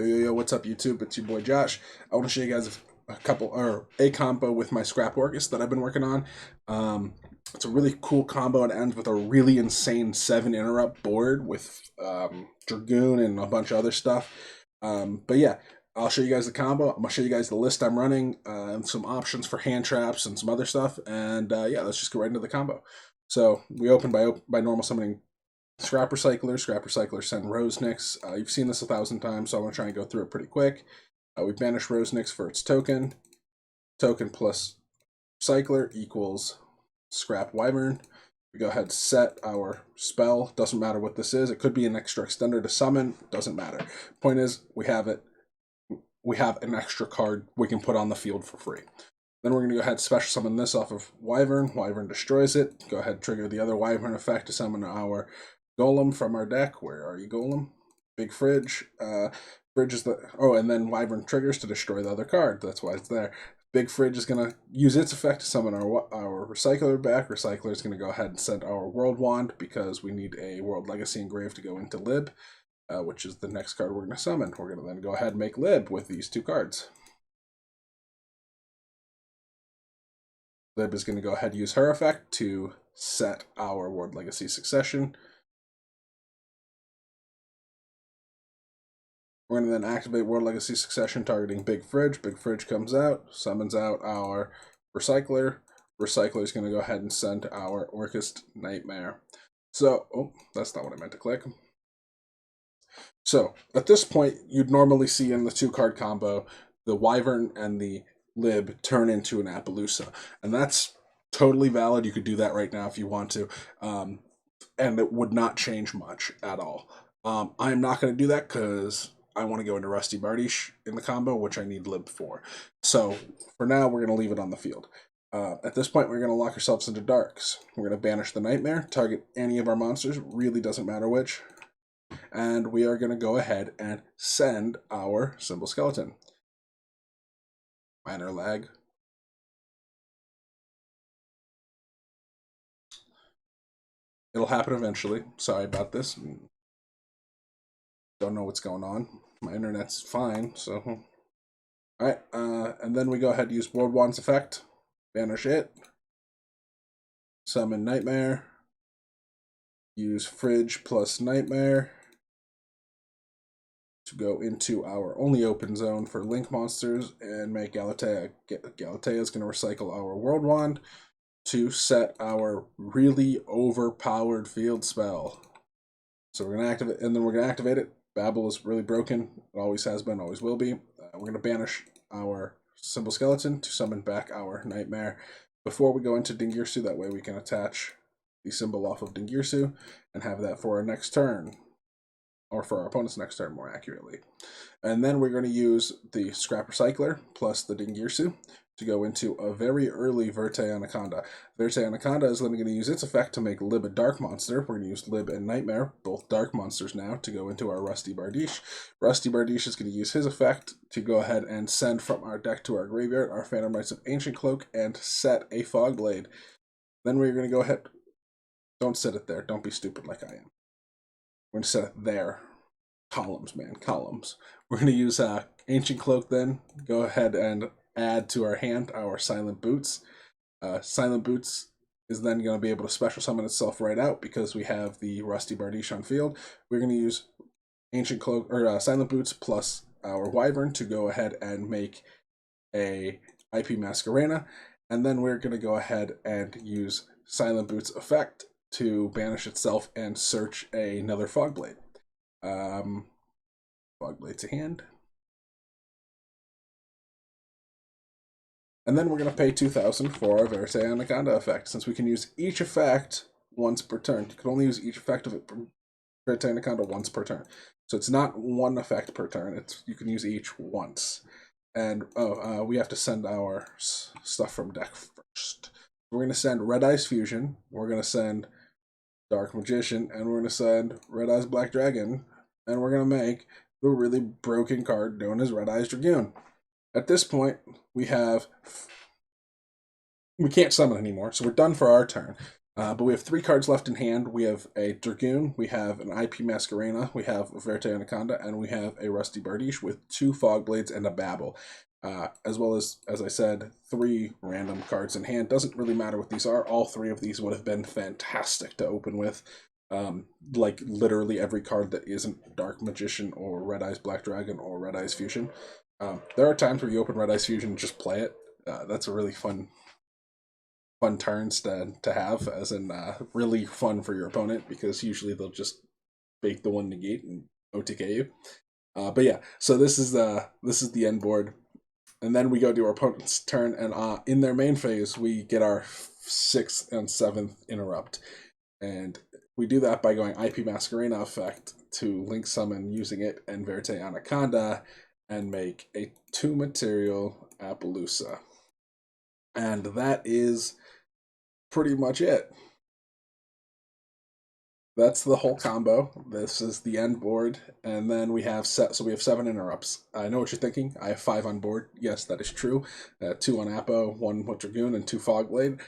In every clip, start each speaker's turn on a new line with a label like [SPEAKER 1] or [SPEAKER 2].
[SPEAKER 1] Yo, what's up, YouTube? It's your boy Josh. I want to show you guys a combo with my Scrap Orcust that I've been working on. It's a really cool combo. It ends with a really insane 7 interrupt board with Dragoon and a bunch of other stuff. But yeah, I'll show you guys the combo. I'm gonna show you guys the list I'm running, and some options for hand traps and some other stuff. And yeah, let's just go right into the combo. So we open by normal summoning Scrap Recycler send Rose Nyx. You've seen this 1,000 times, so I'm going to try and go through it pretty quick. We banish Rose Nyx for its token. Token plus Recycler equals Scrap Wyvern. We go ahead and set our spell. Doesn't matter what this is. It could be an extra extender to summon. Doesn't matter. Point is, we have it. We have an extra card we can put on the field for free. Then we're going to go ahead and special summon this off of Wyvern. Wyvern destroys it. Go ahead and trigger the other Wyvern effect to summon our Golem from our deck. Where are you, Golem? Big Fridge. Fridge is the... Oh, and then Wyvern triggers to destroy the other card. That's why it's there. Big Fridge is going to use its effect to summon our Recycler back. Recycler is going to go ahead and send our World Wand because we need a World Legacy Engrave to go into Lib, which is the next card we're going to summon. We're going to then go ahead and make Lib with these two cards. Lib is going to go ahead and use her effect to set our World Legacy Succession. We're going to then activate World Legacy Succession targeting Big Fridge. Big Fridge comes out, summons out our Recycler. Recycler is going to go ahead and send our Orcust Nightmare. So, oh, that's not what I meant to click. So, at this point, you'd normally see in the 2-card combo, the Wyvern and the Lib turn into an Appaloosa. And that's totally valid. You could do that right now if you want to. And it would not change much at all. I'm not going to do that because I want to go into Rusty Bardiche in the combo, which I need Lib for. So for now, we're going to leave it on the field. At this point, we're going to lock ourselves into Darks. We're going to banish the Nightmare, target any of our monsters, really doesn't matter which. And we are going to go ahead and send our Symbol Skeleton. Minor lag. It'll happen eventually. Sorry about this. Don't know what's going on. My internet's fine, so... Alright, and then we go ahead and use World Wand's effect. Banish it. Summon Nightmare. Use Fridge plus Nightmare to go into our only open zone for Link monsters and make Galatea. Galatea is going to recycle our World Wand to set our really overpowered field spell. So we're going to activate, and then we're going to activate it. Babel is really broken. It always has been, always will be. We're going to banish our Symbol Skeleton to summon back our Nightmare before we go into Dingirsu. That way we can attach the symbol off of Dingirsu and have that for our next turn. Or for our opponent's next turn, more accurately. And then we're going to use the Scrap Recycler plus the Dingirsu to go into a very early Verte Anaconda. Verte Anaconda is going to use its effect to make Lib a dark monster. We're going to use Lib and Nightmare, both dark monsters now, to go into our Rusty Bardiche. Rusty Bardiche is going to use his effect to go ahead and send from our deck to our graveyard our Phantom Knights of Ancient Cloak and set a Fog Blade. Then we're going to go ahead. Don't set it there. Don't be stupid like I am. We're going to set it there. Columns, man. Columns. We're going to use Ancient Cloak then. Go ahead and add to our hand our Silent Boots. Silent Boots is then going to be able to special summon itself right out because we have the Rusty Bardiche on field. We're going to use Ancient Cloak or Silent Boots plus our Wyvern to go ahead and make a IP Masquerena. And then we're going to go ahead and use Silent Boots effect to banish itself and search another Fog Blade. Fog Blade to hand. And then we're going to pay 2,000 for our Verte Anaconda effect, since we can use each effect once per turn. You can only use each effect of it, Verte Anaconda once per turn. So it's not one effect per turn. It's you can use each once. And we have to send our stuff from deck first. We're going to send Red Eyes Fusion. We're going to send Dark Magician, and we're going to send Red Eyes Black Dragon, and we're going to make the really broken card known as Red Eyes Dragoon. At this point, we can't summon anymore, so we're done for our turn. But we have 3 cards left in hand. We have a Dragoon, we have an IP Masquerena, we have a Verte Anaconda, and we have a Rusty Bardiche with 2 Fog Blades and a Babel. As well as I said, 3 random cards in hand. Doesn't really matter what these are. All 3 of these would have been fantastic to open with. Like literally every card that isn't Dark Magician or Red Eyes Black Dragon or Red Eyes Fusion. There are times where you open Red Eyes Fusion and just play it. That's a really fun turns to have, as in really fun for your opponent, because usually they'll just bake the one negate and OTK you. But yeah, so this is the end board, and then we go to our opponent's turn, and in their main phase we get our 6th and 7th interrupt, and we do that by going IP Masquerena effect to link summon using it and Verte Anaconda, and make a 2 material Appaloosa. And that is pretty much it. That's the whole combo. This is the end board, and then we have so we have 7 interrupts. I know what you're thinking. I have 5 on board. Yes, that is true. 2 on Appo, 1 with Dragoon, and 2 Fogblade.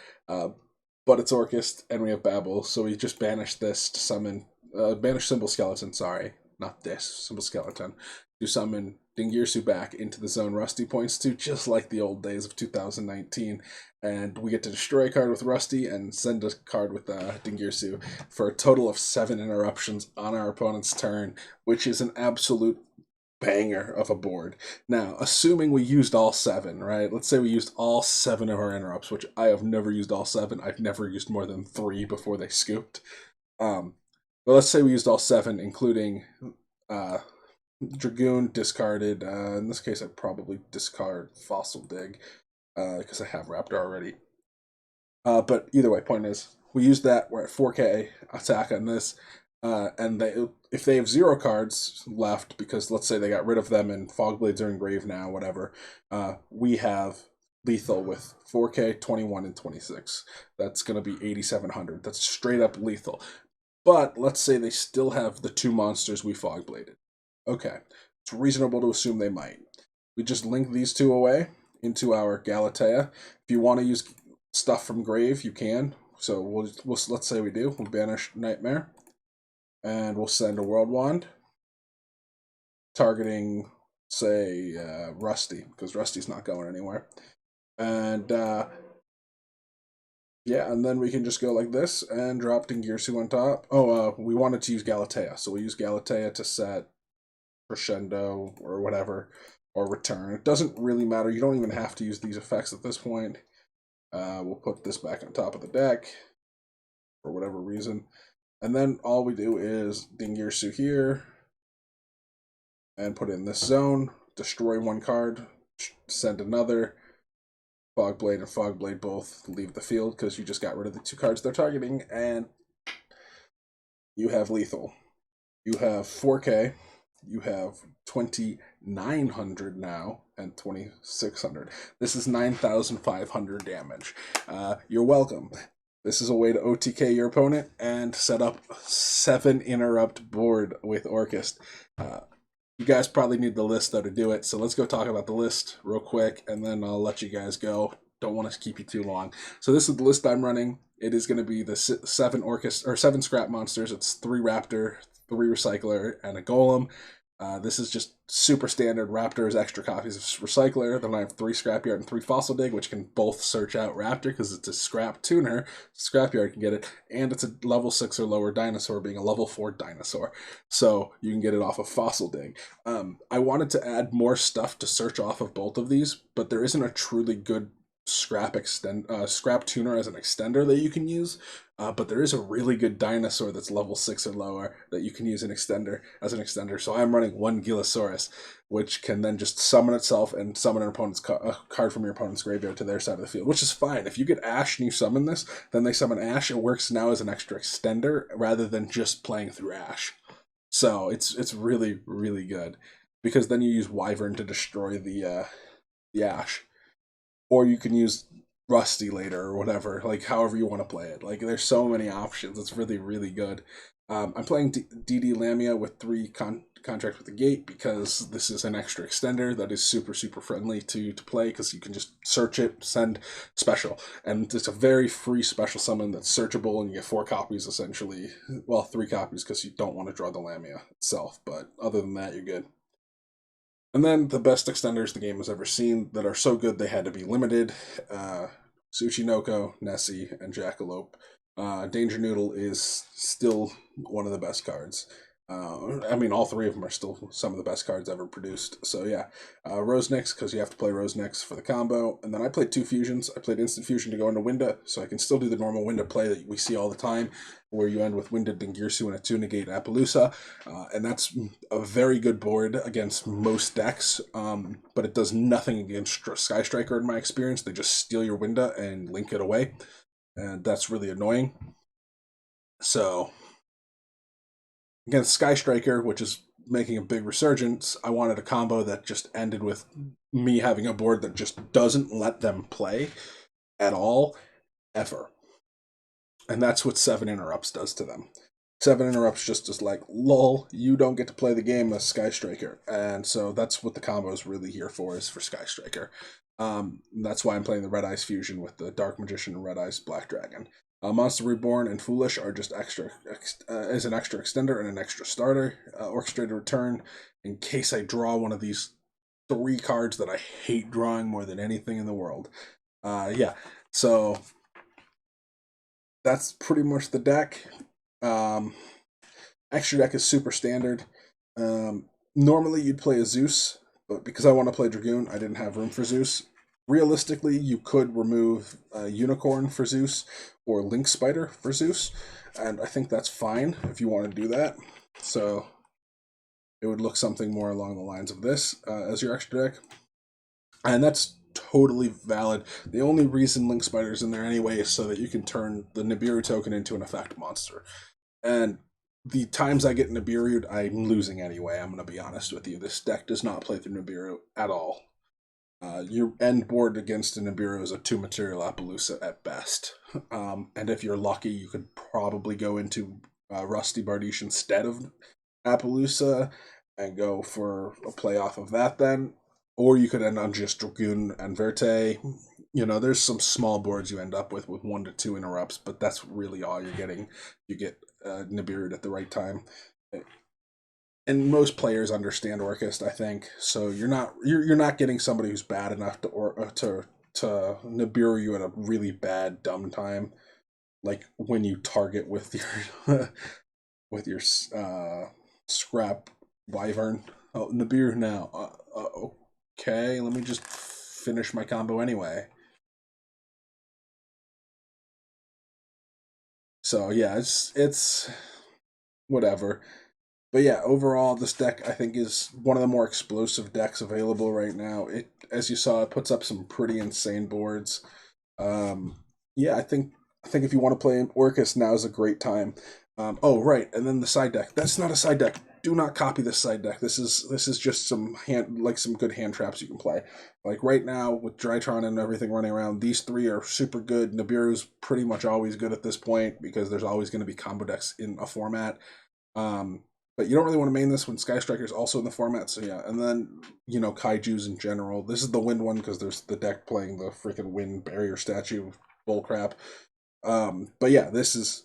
[SPEAKER 1] But it's Orcust, and we have Babel, so we just banish this to summon. Banish Symbol Skeleton. Sorry, not this Symbol Skeleton. To summon Dingirsu back into the zone Rusty points to, just like the old days of 2019. And we get to destroy a card with Rusty and send a card with Dingirsu for a total of 7 interruptions on our opponent's turn, which is an absolute banger of a board. Now, assuming we used all 7, right? Let's say we used all 7 of our interrupts, which I have never used all 7. I've never used more than 3 before they scooped. But let's say we used all 7, including Dragoon discarded. In this case, I'd probably discard Fossil Dig because I have Raptor already. But either way, point is, we use that. We're at 4K attack on this, and if they have 0 cards left, because let's say they got rid of them and Fogblades are engraved now, whatever, we have lethal with 4K, 21, and 26. That's going to be 8,700. That's straight up lethal. But let's say they still have the 2 monsters we Fogbladed. Okay, it's reasonable to assume they might. We just link these 2 away into our Galatea. If you want to use stuff from grave, you can. So we'll let's say we do. We'll banish Nightmare, and we'll send a World Wand, targeting, say, Rusty, because Rusty's not going anywhere. And yeah, and then we can just go like this and drop Dingirsu on top. Oh, we wanted to use Galatea, so we use Galatea to set Crescendo or whatever, or Return. It doesn't really matter. You don't even have to use these effects at this point. We'll put this back on top of the deck for whatever reason. And then all we do is Dingirsu here and put it in this zone, destroy 1 card, send another. Fogblade and Fogblade both leave the field because you just got rid of the 2 cards they're targeting, and you have lethal. You have 4K, you have 2,900 now, and 2,600. This is 9,500 damage. You're welcome. This is a way to OTK your opponent and set up 7 interrupt board with Orcust. You guys probably need the list, though, to do it, so let's go talk about the list real quick, and then I'll let you guys go. Don't want to keep you too long. So this is the list I'm running. It is going to be the 7 Orcust, or 7 scrap monsters. It's 3 Raptor, 3 Recycler, and a Golem. This is just super standard. Raptor is extra copies of Recycler. Then I have 3 Scrapyard and 3 Fossil Dig, which can both search out Raptor because it's a scrap tuner. Scrapyard can get it, and it's a level 6 or lower dinosaur, being a level 4 dinosaur. So you can get it off of Fossil Dig. I wanted to add more stuff to search off of both of these, but there isn't a truly good scrap tuner as an extender that you can use. But there is a really good dinosaur that's level 6 or lower that you can use as an extender. So I'm running 1 Gilosaurus, which can then just summon itself and summon an opponent's card from your opponent's graveyard to their side of the field, which is fine. If you get Ash and you summon this, then they summon Ash. It works now as an extra extender rather than just playing through Ash. So it's really, really good, because then you use Wyvern to destroy the Ash. Or you can use Rusty later or whatever, like however you want to play it. Like there's so many options. It's really, really good. I'm playing DD Lamia with 3 contract with the gate because this is an extra extender that is super, super friendly to play because you can just search it, send special. And it's a very free special summon that's searchable, and you get 4 copies essentially. Well, 3 copies because you don't want to draw the Lamia itself, but other than that, you're good. And then the best extenders the game has ever seen that are so good they had to be limited. Tsuchinoko, Nessie, and Jackalope. Danger Noodle is still one of the best cards. I mean, all 3 of them are still some of the best cards ever produced. So yeah, Rose Nyx, because you have to play Rose Nyx for the combo. And then I played 2 fusions. I played Instant Fusion to go into Winda, so I can still do the normal Winda play that we see all the time, where you end with Winda, Dingirsu, and a 2-negate Appaloosa. And that's a very good board against most decks, but it does nothing against Sky Striker in my experience. They just steal your Winda and link it away, and that's really annoying. So against Sky Striker, which is making a big resurgence, I wanted a combo that just ended with me having a board that just doesn't let them play at all, ever. And that's what 7 Interrupts does to them. 7 Interrupts just is like, lol, you don't get to play the game as Sky Striker. And so that's what the combo is really here for, is for Sky Striker. That's why I'm playing the Red Eyes Fusion with the Dark Magician and Red Eyes Black Dragon. Monster Reborn and Foolish are just extra, as an extra extender and an extra starter. Orchestrated Return, in case I draw one of these 3 cards that I hate drawing more than anything in the world. Yeah, so that's pretty much the deck. Extra deck is super standard. Normally you'd play a Zeus, but because I want to play Dragoon, I didn't have room for Zeus. Realistically, you could remove Unicorn for Zeus or Link Spider for Zeus, and I think that's fine if you want to do that. So it would look something more along the lines of this as your extra deck, and that's totally valid. The only reason Link Spider's in there anyway is so that you can turn the Nibiru token into an effect monster. And the times I get Nibiru'd, I'm losing anyway, I'm going to be honest with you. This deck does not play through Nibiru at all. Your end board against a Nibiru is a 2-material Appaloosa at best. And if you're lucky, you could probably go into Rusty Bardiche instead of Appaloosa and go for a play off of that then. Or you could end on just Dragoon and Verte. You know, there's some small boards you end up with 1 to 2 interrupts, but that's really all you're getting. You get Nibiru at the right time. And most players understand Orcust, I think. So you're not getting somebody who's bad enough to Nibiru you at a really bad dumb time, like when you target with your with your scrap wyvern. Oh, Nibiru now. Okay, let me just finish my combo anyway. So yeah, it's whatever. But yeah, overall, this deck I think is one of the more explosive decks available right now. It, as you saw, it puts up some pretty insane boards. Yeah, I think if you want to play Orcus, now is a great time. Oh right, and then the side deck. That's not a side deck. Do not copy this side deck. This is just some some good hand traps you can play. Like right now with Drytron and everything running around, these 3 are super good. Nibiru's pretty much always good at this point because there's always going to be combo decks in a format. But you don't really want to main this when Sky Striker's also in the format, so yeah. And then, you know, Kaijus in general. This is the wind one because there's the deck playing the freaking wind barrier statue bullcrap. But yeah, this is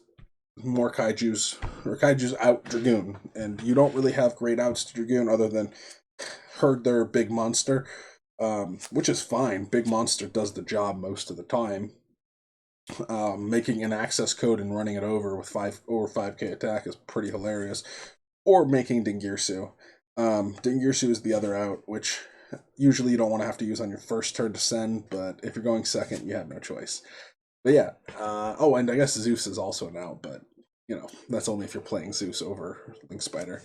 [SPEAKER 1] more Kaijus, or Kaijus out Dragoon. And you don't really have great outs to Dragoon other than herd their big monster, which is fine. Big monster does the job most of the time. Making an access code and running it over with 5k attack is pretty hilarious. Or making Dingirsu. Dingirsu is the other out, which usually you don't want to have to use on your first turn to send, but if you're going second, you have no choice. But yeah, oh, and I guess Zeus is also an out, but, you know, that's only if you're playing Zeus over Link Spider.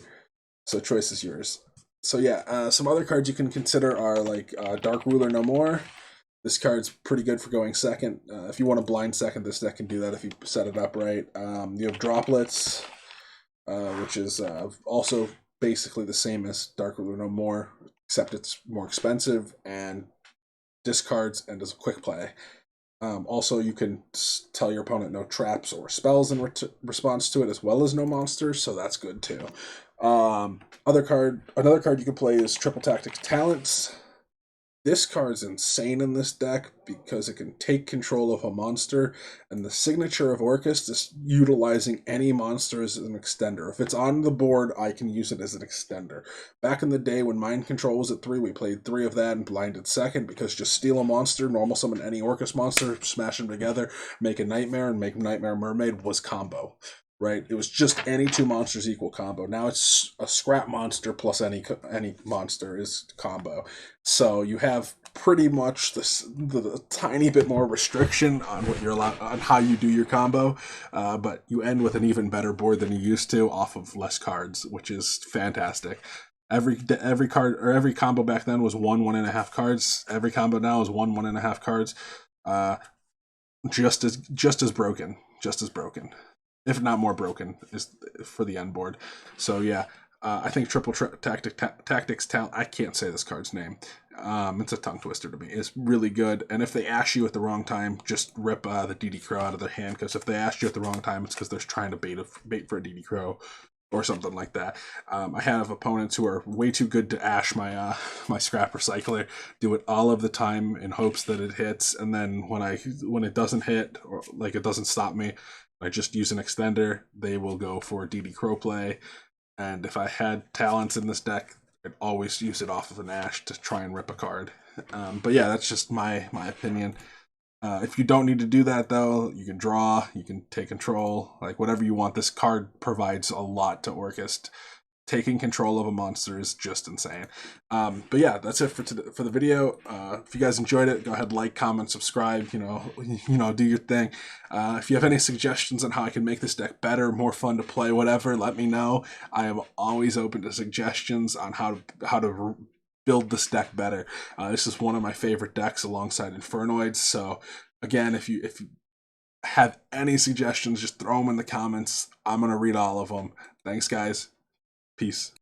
[SPEAKER 1] So choice is yours. So yeah, some other cards you can consider are like Dark Ruler No More. This card's pretty good for going second. If you want to blind second, this deck can do that if you set it up right. You have Droplets, which is also basically the same as Dark Ruler No More, except it's more expensive and discards and does a quick play. Also, you can tell your opponent no traps or spells in response to it, as well as no monsters, so that's good too. Another card you can play is Triple Tactics Talents. This card's insane in this deck because it can take control of a monster, and the signature of Orcust is utilizing any monster as an extender. If it's on the board, I can use it as an extender. Back in the day when Mind Control was at 3, we played 3 of that and blinded second because just steal a monster, normal summon any Orcust monster, smash them together, make a Nightmare, and make Nightmare Mermaid was combo. Right, it was just any two monsters equal combo. Now it's a scrap monster plus any monster is combo. So you have pretty much the tiny bit more restriction on what you're allowed on how you do your combo, but you end with an even better board than you used to off of less cards, which is fantastic. Every card or every combo back then was 1.5 cards. Every combo now is 1.5 cards. Uh, just as broken, if not more broken, is for the end board. So yeah, I think Tactics Talent. I can't say this card's name. It's a tongue twister to me. It's really good, and if they ash you at the wrong time, just rip the DD Crow out of their hand. Because if they ash you at the wrong time, it's because they're trying to bait for a DD Crow or something like that. I have opponents who are way too good to ash my scrap recycler, do it all of the time in hopes that it hits, and then when it doesn't hit or like it doesn't stop me, I just use an extender. They will go for DD Crow play, and if I had talents in this deck, I'd always use it off of an ash to try and rip a card. But yeah, that's just my opinion. If you don't need to do that, though, you can draw, you can take control, like whatever you want. This card provides a lot to Orcust. Taking control of a monster is just insane. But yeah, that's it for the video. If you guys enjoyed it, go ahead, like, comment, subscribe. Do your thing. If you have any suggestions on how I can make this deck better, more fun to play, whatever, let me know. I am always open to suggestions on how to build this deck better. This is one of my favorite decks alongside Infernoids. So again, if you have any suggestions, just throw them in the comments. I'm gonna read all of them. Thanks, guys. Peace.